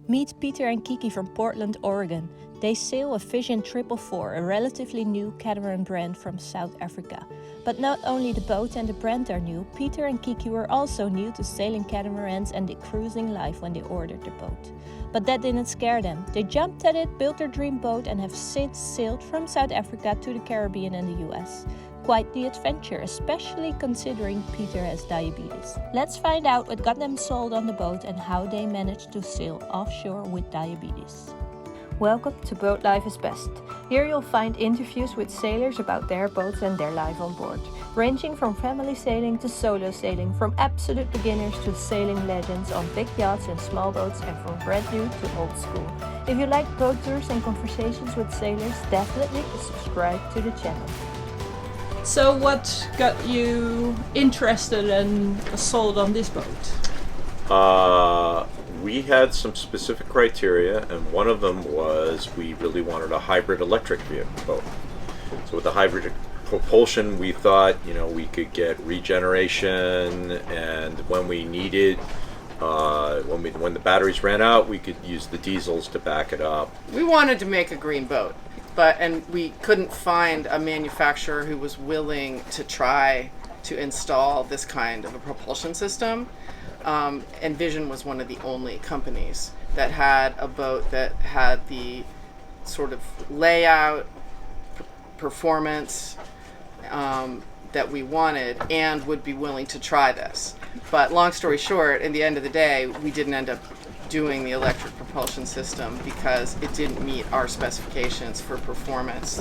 Meet Peter and Kiki from Portland, Oregon. They sail a Vision 444, a relatively new catamaran brand from South Africa. But not only the boat and the brand are new, Peter and Kiki were also new to sailing catamarans and the cruising life when they ordered the boat. But that didn't scare them. They jumped at it, built their dream boat and have since sailed from South Africa to the Caribbean and the US. Quite the adventure, especially considering Peter has diabetes. Let's find out what got them sold on the boat and how they managed to sail offshore with diabetes. Welcome to Boatlife is Best. Here you'll find interviews with sailors about their boats and their life on board, ranging from family sailing to solo sailing, from absolute beginners to sailing legends on big yachts and small boats, and from brand new to old school. If you like boat tours and conversations with sailors, definitely subscribe to the channel. So what got you interested and sold on this boat? We had some specific criteria, and one of them was we really wanted a hybrid electric vehicle boat. So with the hybrid propulsion, we thought, we could get regeneration, and when we needed, when the batteries ran out, we could use the diesels to back it up. We wanted to make a green boat, and we couldn't find a manufacturer who was willing to try to install this kind of a propulsion system. And Vision was one of the only companies that had a boat that had the sort of layout, performance that we wanted and would be willing to try this. But long story short, in the end of the day, we didn't end up doing the electric propulsion system because it didn't meet our specifications for performance,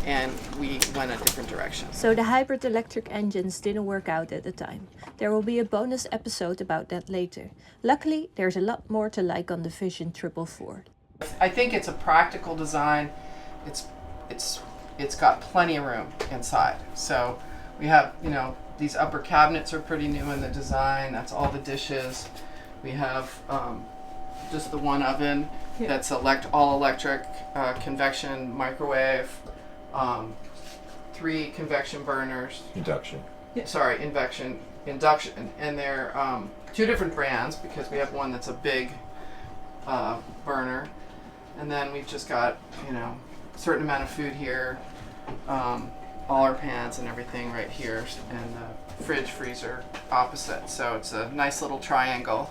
and we went a different direction. So the hybrid electric engines didn't work out at the time. There will be a bonus episode about that later. Luckily, there's a lot more to like on the Vision 444. I think it's a practical design. It's got plenty of room inside. So we have, these upper cabinets are pretty new in the design. That's all the dishes. We have just the one oven that's all electric, convection microwave, 3 convection burners. Induction. Induction, and they're 2 different brands because we have one that's a big burner, and then we've just got a certain amount of food here, all our pans and everything right here, and the fridge freezer opposite. So it's a nice little triangle.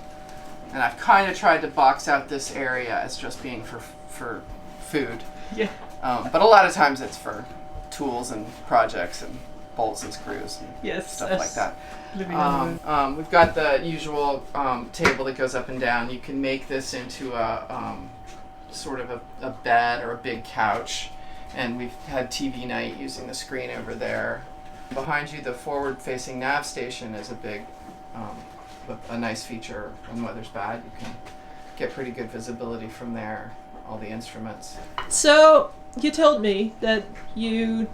And I've kind of tried to box out this area as just being for food. Yeah. But a lot of times it's for tools and projects and bolts and screws and stuff like that. We've got the usual table that goes up and down. You can make this into a sort of a bed or a big couch. And we've had TV night using the screen over there. Behind you, the forward-facing nav station is a big... a nice feature. When the weather's bad, you can get pretty good visibility from there, all the instruments. So you told me that you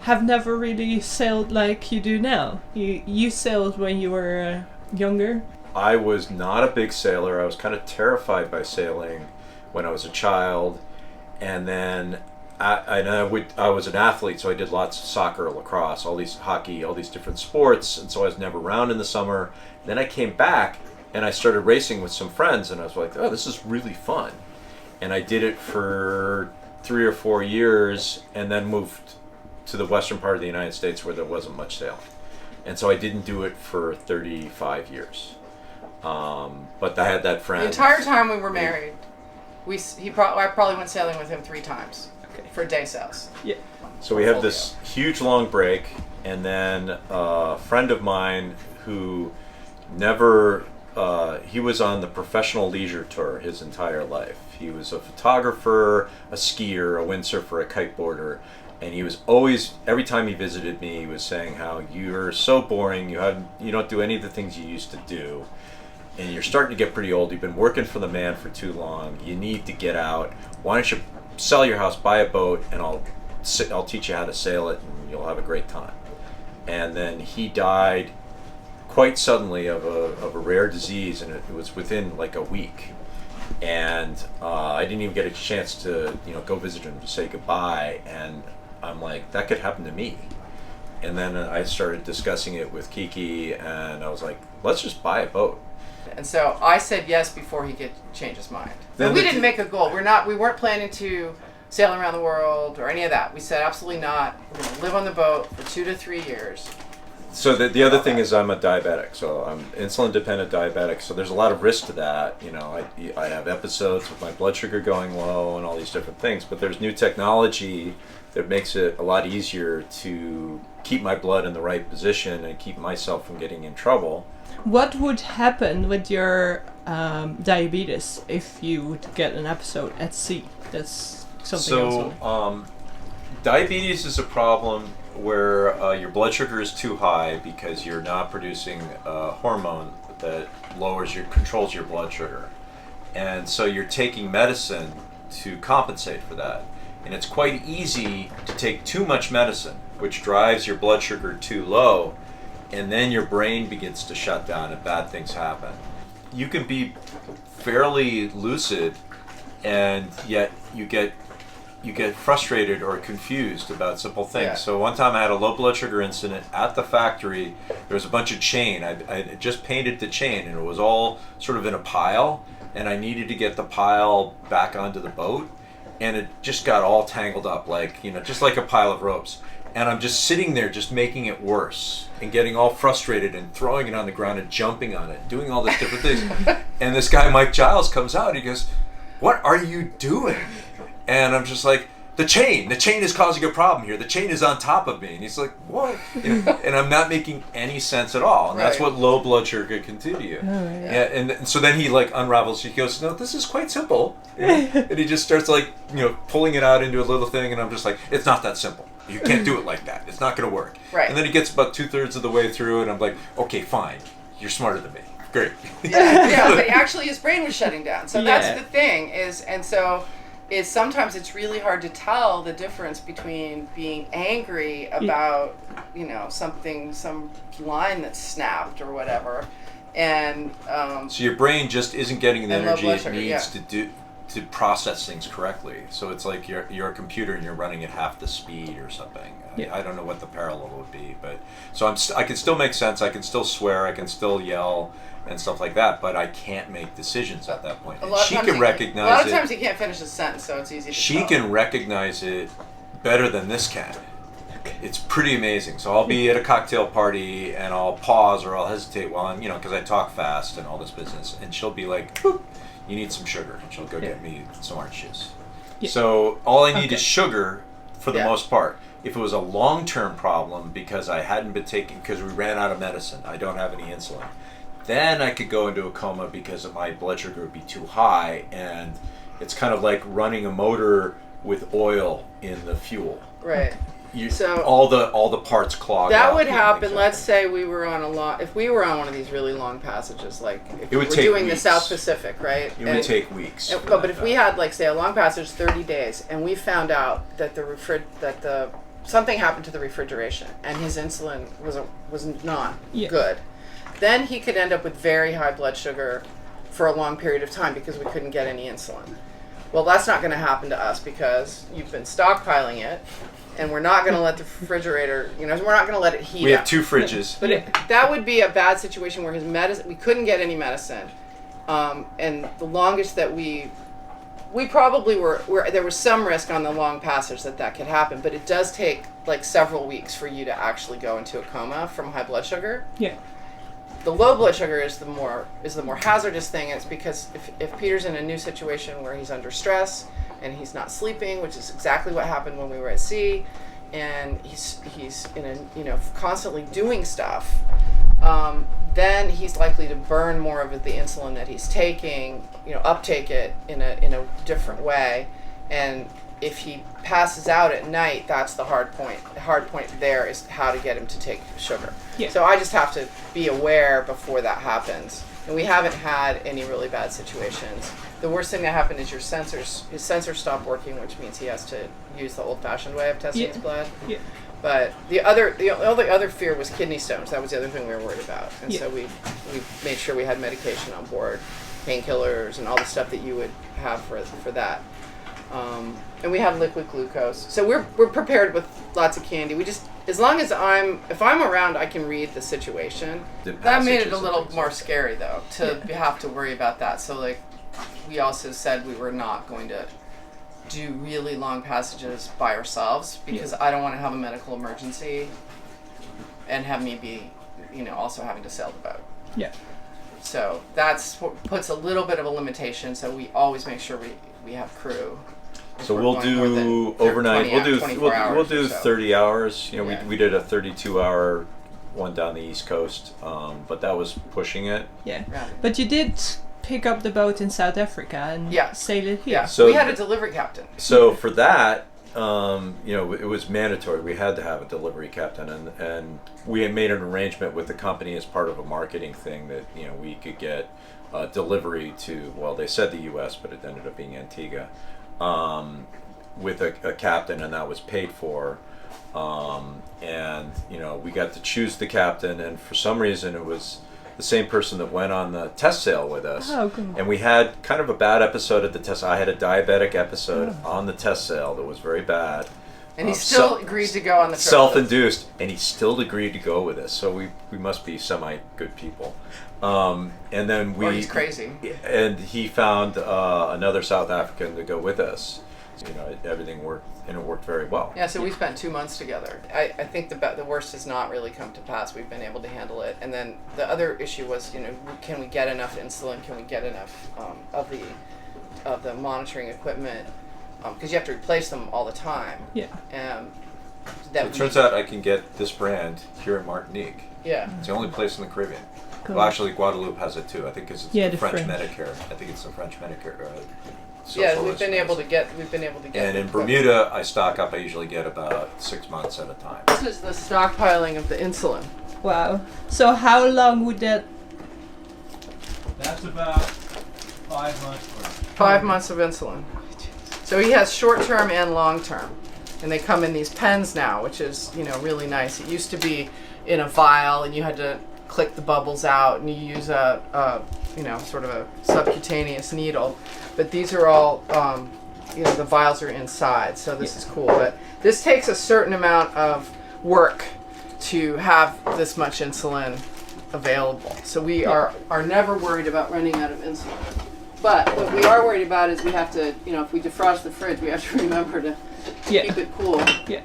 have never really sailed like you do now. You sailed when you were younger. I was not a big sailor. I was kind of terrified by sailing when I was a child, and then I was an athlete, so I did lots of soccer, lacrosse, hockey, all these different sports, and so I was never around in the summer. Then I came back and I started racing with some friends, and I was like, oh, this is really fun. And I did it for 3 or 4 years, and then moved to the western part of the United States where there wasn't much sailing. And so I didn't do it for 35 years. But I had that friend. The entire time we were married, I probably went sailing with him 3 times. For day sails. Yeah. So we have this huge long break, and then a friend of mine who he was on the professional leisure tour his entire life. He was a photographer, a skier, a windsurfer, a kiteboarder, and he was always, every time he visited me, he was saying how you're so boring, you don't do any of the things you used to do, and you're starting to get pretty old, you've been working for the man for too long, you need to get out, why don't you sell your house, buy a boat, and I'll teach you how to sail it, and you'll have a great time. And then he died quite suddenly of a rare disease, and it was within like a week. And I didn't even get a chance to go visit him to say goodbye. And I'm like, that could happen to me. And then I started discussing it with Kiki, and I was like, let's just buy a boat. And so I said yes before he could change his mind. Then But we the- didn't make a goal. We weren't planning to sail around the world or any of that. We said absolutely not. We're going to live on the boat for 2 to 3 years. So the other thing is I'm a diabetic, so I'm insulin dependent diabetic. So there's a lot of risk to that. You know, I have episodes with my blood sugar going low and all these different things. But there's new technology that makes it a lot easier to keep my blood in the right position and keep myself from getting in trouble. What would happen with your diabetes if you would get an episode at sea? That's something else. So diabetes is a problem where your blood sugar is too high because you're not producing a hormone that controls your blood sugar. And so you're taking medicine to compensate for that. And it's quite easy to take too much medicine, which drives your blood sugar too low, and then your brain begins to shut down and bad things happen. You can be fairly lucid, and yet you get frustrated or confused about simple things. Yeah. So one time I had a low blood sugar incident at the factory. There was a bunch of chain. I just painted the chain, and it was all sort of in a pile, and I needed to get the pile back onto the boat, and it just got all tangled up, like, you know, just like a pile of ropes. And I'm just sitting there just making it worse and getting all frustrated and throwing it on the ground and jumping on it, doing all these different things. And this guy, Mike Giles, comes out. He goes, "What are you doing?" And I'm just like, the chain is causing a problem here. The chain is on top of me. And he's like, "What?" You know, and I'm not making any sense at all. And that's Right. what low blood sugar can do to you. And so then he like unravels. He goes, "No, this is quite simple." And he just starts like, you know, pulling it out into a little thing. And I'm just like, it's not that simple. You can't do it like that. It's not going to work. Right. And then he gets about 2/3 of the way through, and I'm like, okay, fine. You're smarter than me. Great. Yeah, but actually his brain was shutting down. So Yeah. that's the thing is sometimes it's really hard to tell the difference between being angry about, you know, some line that's snapped or whatever, and So your brain just isn't getting the And low energy blood it sugar, needs yeah. to process things correctly. So it's like you're a computer and you're running at half the speed or something. Yeah. I don't know what the parallel would be, but so I can still make sense. I can still swear. I can still yell and stuff like that, but I can't make decisions at that point. a And lot of she times can he- recognize a lot of it. times he can't finish a sentence, so it's easy to She tell. can recognize it better than this can. It's pretty amazing. So I'll be at a cocktail party and I'll pause or I'll hesitate while I'm, you know, because I talk fast and all this business, and she'll be like, "Boop, you need some sugar," and she'll go get me some orange juice. Yeah. So all I need is sugar for the Yeah. most part. If it was a long-term problem because I hadn't been taking, because we ran out of medicine, I don't have any insulin, then I could go into a coma because my blood sugar would be too high, and it's kind of like running a motor with oil in the fuel. Right. So- all the parts clog That up would and happen. things Let's happen. say we were on if we were on one of these really long passages, like if It we would were take doing weeks. the South Pacific, right? It would take weeks. for But that if to we happen. had, like, say, a long passage, 30 days, and we found out that something happened to the refrigeration, and his insulin was not Yeah. good, then he could end up with very high blood sugar for a long period of time because we couldn't get any insulin. Well, that's not going to happen to us because you've been stockpiling it, and we're not going to let the refrigerator, you know, we're not going to let it heat We up. have 2 fridges. But that would be a bad situation where his medicine, we couldn't get any medicine, and the longest that we probably were there was some risk on the long passage that could happen, but it does take like several weeks for you to actually go into a coma from high blood sugar. Yeah. The low blood sugar is the more hazardous thing. It's because if Peter's in a new situation where he's under stress and he's not sleeping, which is exactly what happened when we were at sea, and he's in a, you know, constantly doing stuff, then he's likely to burn more of the insulin that he's taking, you know, uptake it in a different way, and if he passes out at night, that's the hard point. The hard point there is how to get him to take sugar. Yeah. So I just have to be aware before that happens. And we haven't had any really bad situations. The worst thing that happened is his sensors stopped working, which means he has to use the old-fashioned way of testing his blood. Yeah. But the other fear was kidney stones. That was the other thing we were worried about. And Yeah. so we made sure we had medication on board, painkillers, and all the stuff that you would have for that. And we have liquid glucose. So we're prepared with lots of candy. We just, as long as if I'm around, I can read the situation. That made it a little more scary though, to have to worry about that. So like, we also said we were not going to do really long passages by ourselves because I don't want to have a medical emergency and have me be, also having to sail the boat. Yeah. So that's what puts a little bit of a limitation. So we always make sure we have crew. So we'll do overnight. We'll do 30 hours. We did a 32-hour one down the East Coast, but that was pushing it. Yeah. But you did pick up the boat in South Africa and sail it here. Yeah. So we had a delivery captain. So for that, it was mandatory. We had to have a delivery captain, and we had made an arrangement with the company as part of a marketing thing that we could get delivery to. Well, they said the U.S., but it ended up being Antigua, with a captain, and that was paid for. And we got to choose the captain, and for some reason it was the same person that went on the test sail with us. Oh, cool. And we had kind of a bad episode at the test. I had a diabetic episode on the test sail that was very bad. And he still agreed to go on the trip. Self-induced, and he still agreed to go with us. So we must be semi-good people. And then or he's crazy. And he found another South African to go with us. Everything worked, and it worked very well. Yeah, so we spent 2 months together. I think the worst has not really come to pass. We've been able to handle it. And then the other issue was, can we get enough insulin? Can we get enough of the monitoring equipment? Because you have to replace them all the time. Yeah. It turns out I can get this brand here in Martinique. Yeah. It's the only place in the Caribbean. Cool. Well, actually, Guadeloupe has it too. I think it's the French Medicare. I think it's the French Medicare. We've been able to get. And in Bermuda, I stock up. I usually get about 6 months at a time. This is the stockpiling of the insulin. Wow. So how long would that? That's about 5 months worth. 5 months of insulin. So he has short term and long term, and they come in these pens now, which is really nice. It used to be in a vial, and you had to click the bubbles out, and you use a sort of a subcutaneous needle. But these are all, the vials are inside, so this is cool. But this takes a certain amount of work to have this much insulin available. So we are never worried about running out of insulin. But what we are worried about is we have to, if we defrost the fridge, we have to remember to keep it cool. Yeah.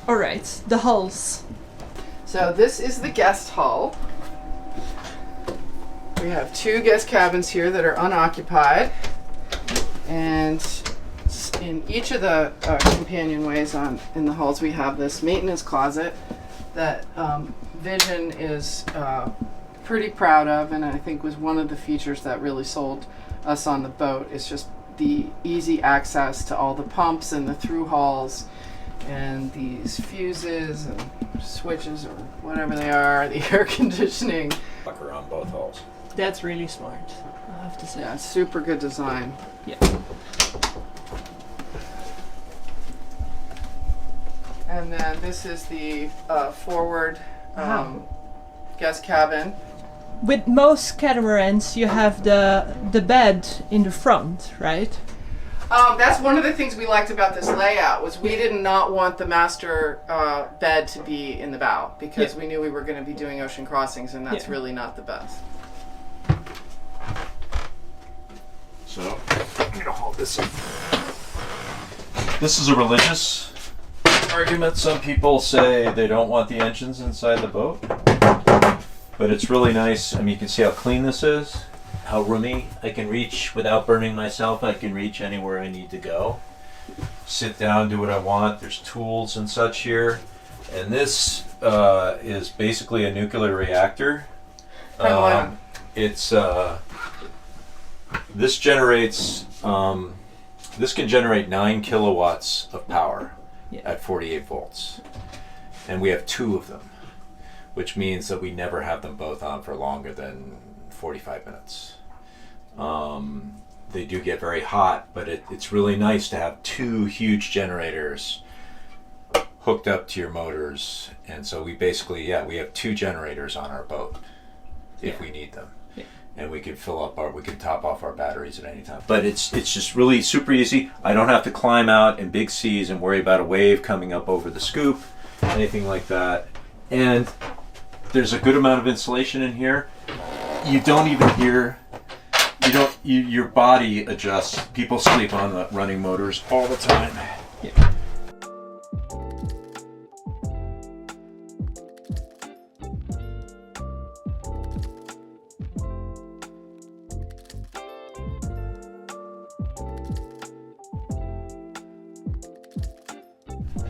All right, the hulls. So this is the guest hull. We have 2 guest cabins here that are unoccupied, and in each of the companionways in the hulls we have this maintenance closet that Vision is pretty proud of, and I think was one of the features that really sold us on the boat. It's just the easy access to all the pumps and the through hulls and these fuses and switches or whatever they are, the air conditioning. Pucker on both hulls. That's really smart, I have to say. Yeah, super good design. Yeah. And then this is the forward guest cabin. With most catamarans, you have the bed in the front, right? That's one of the things we liked about this layout was we did not want the master bed to be in the bow because we knew we were going to be doing ocean crossings, and that's really not the best. So, I'm going to hold this up. This is a religious argument. Some people say they don't want the engines inside the boat. But it's really nice. I mean, you can see how clean this is, how roomy. I can reach without burning myself. I can reach anywhere I need to go. Sit down, do what I want. There's tools and such here. And this is basically a nuclear reactor. This generates, this can generate 9 kilowatts of power at 48 volts. And we have 2 of them, which means that we never have them both on for longer than 45 minutes. They do get very hot, but it's really nice to have 2 huge generators hooked up to your motors. And so we basically, we have 2 generators on our boat if we need them. and we can top off our batteries at any time. But it's just really super easy. I don't have to climb out in big seas and worry about a wave coming up over the scoop, anything like that. And there's a good amount of insulation in here. You don't even hear, your body adjusts. People sleep on the running motors all the time. Yeah.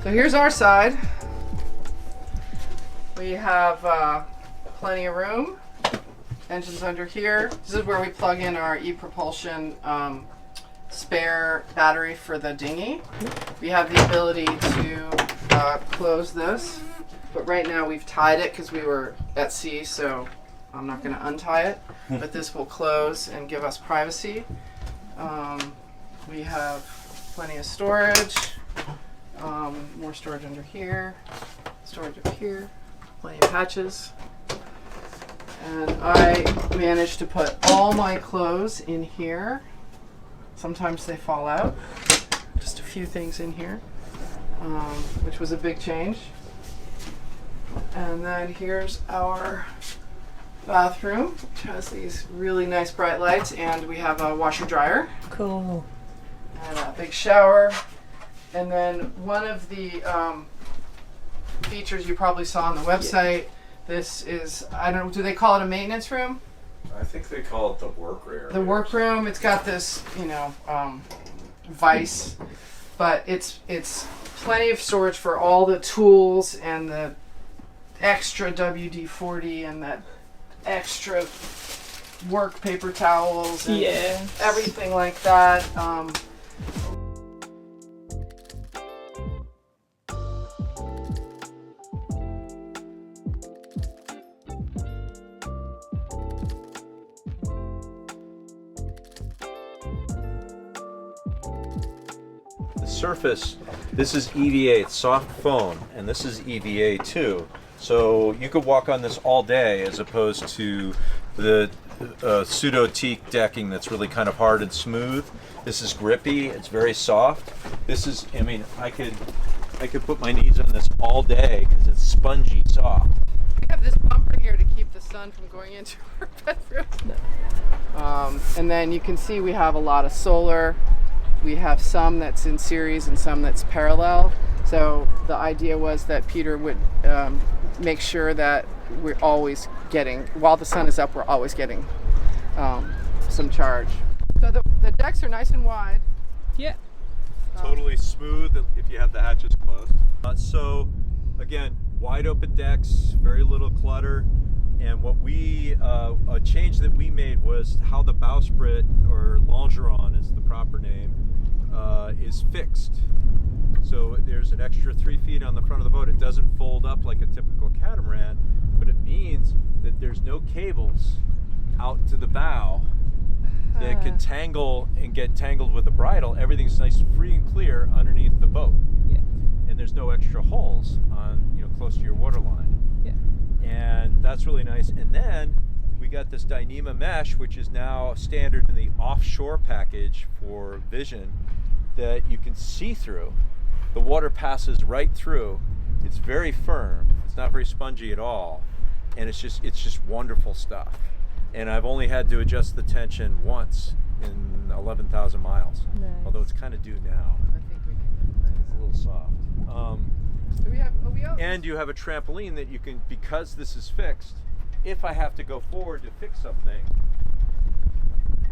So here's our side. We have plenty of room. Engine's under here. This is where we plug in our e-propulsion spare battery for the dinghy. We have the ability to close this, but right now we've tied it because we were at sea, so I'm not going to untie it. But this will close and give us privacy. We have plenty of storage. More storage under here, storage up here, plenty of hatches. And I managed to put all my clothes in here. Sometimes they fall out. Just a few things in here, which was a big change. And then here's our bathroom, which has these really nice bright lights, and we have a washer dryer. Cool. And a big shower. And then one of the features you probably saw on the website, this is, I don't know, do they call it a maintenance room? I think they call it the workroom. The workroom. It's got this, vise, but it's plenty of storage for all the tools and the extra WD-40 and that extra work paper towels and everything like that. Surface, this is EVA, it's soft foam, and this is EVA too. So you could walk on this all day as opposed to the pseudo teak decking that's really kind of hard and smooth. This is grippy, it's very soft. This is, I could put my knees on this all day because it's spongy soft. We have this bumper here to keep the sun from going into our bedroom. And then you can see we have a lot of solar. We have some that's in series and some that's parallel. So the idea was that Peter would make sure that we're always getting, while the sun is up, we're always getting some charge. So the decks are nice and wide. Yeah. Totally smooth if you have the hatches closed. So again, wide open decks, very little clutter. And what a change that we made was how the bowsprit, or longeron is the proper name, is fixed. So there's an extra 3 feet on the front of the boat. It doesn't fold up like a typical catamaran, but it means that there's no cables out to the bow that can tangle and get tangled with the bridle. Everything's nice, free and clear underneath the boat. Yeah. And there's no extra holes on, close to your waterline. Yeah. And that's really nice. And then we got this Dyneema mesh, which is now standard in the Offshore package for Vision, that you can see through. The water passes right through. It's very firm. It's not very spongy at all. And it's just wonderful stuff. And I've only had to adjust the tension once in 11,000 miles. Nice. Although it's kind of due now. I think we can. It's a little soft. Do we have And you have a trampoline that you can, because this is fixed, if I have to go forward to fix something,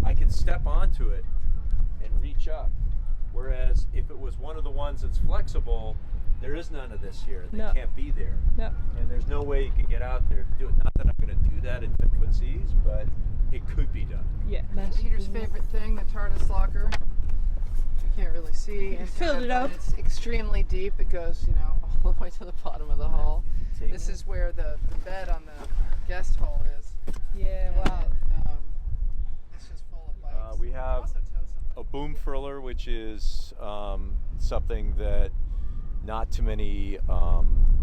I can step onto it and reach up. Whereas if it was one of the ones that's flexible, there is none of this here. They can't be there. No. And there's no way you can get out there to do it. Not that I'm going to do that in 10-foot seas, but it could be done. Yeah. Peter's favorite thing, the TARDIS locker. You can't really see. Filled it up. It's extremely deep. It goes, all the way to the bottom of the hull. This is where the bed on the guest hole is. Yeah. Wow. It's just full of bikes. We have Also tow some. a boom furler, which is something that not too many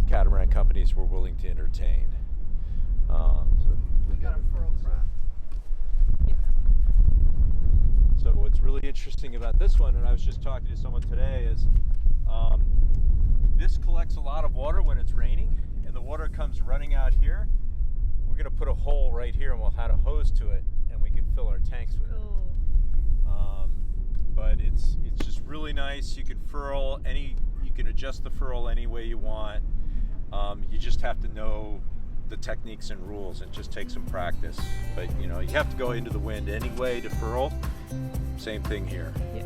catamaran companies were willing to entertain. We got a furl prop. really interesting about this one, and I was just talking to someone today, is this collects a lot of water when it's raining, and the water comes running out here. We're going to put a hole right here, and we'll add a hose to it, and we can fill our tanks with it. But it's just really nice. You can you can adjust the furl any way you want. You just have to know the techniques and rules. It just takes some practice. But you have to go into the wind anyway to furl. Same thing here. Yeah.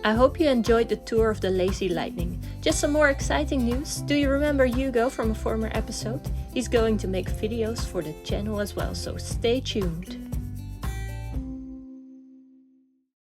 I hope you enjoyed the tour of the Lazy Lightning. Just some more exciting news. Do you remember Hugo from a former episode? He's going to make videos for the channel as well, so stay tuned.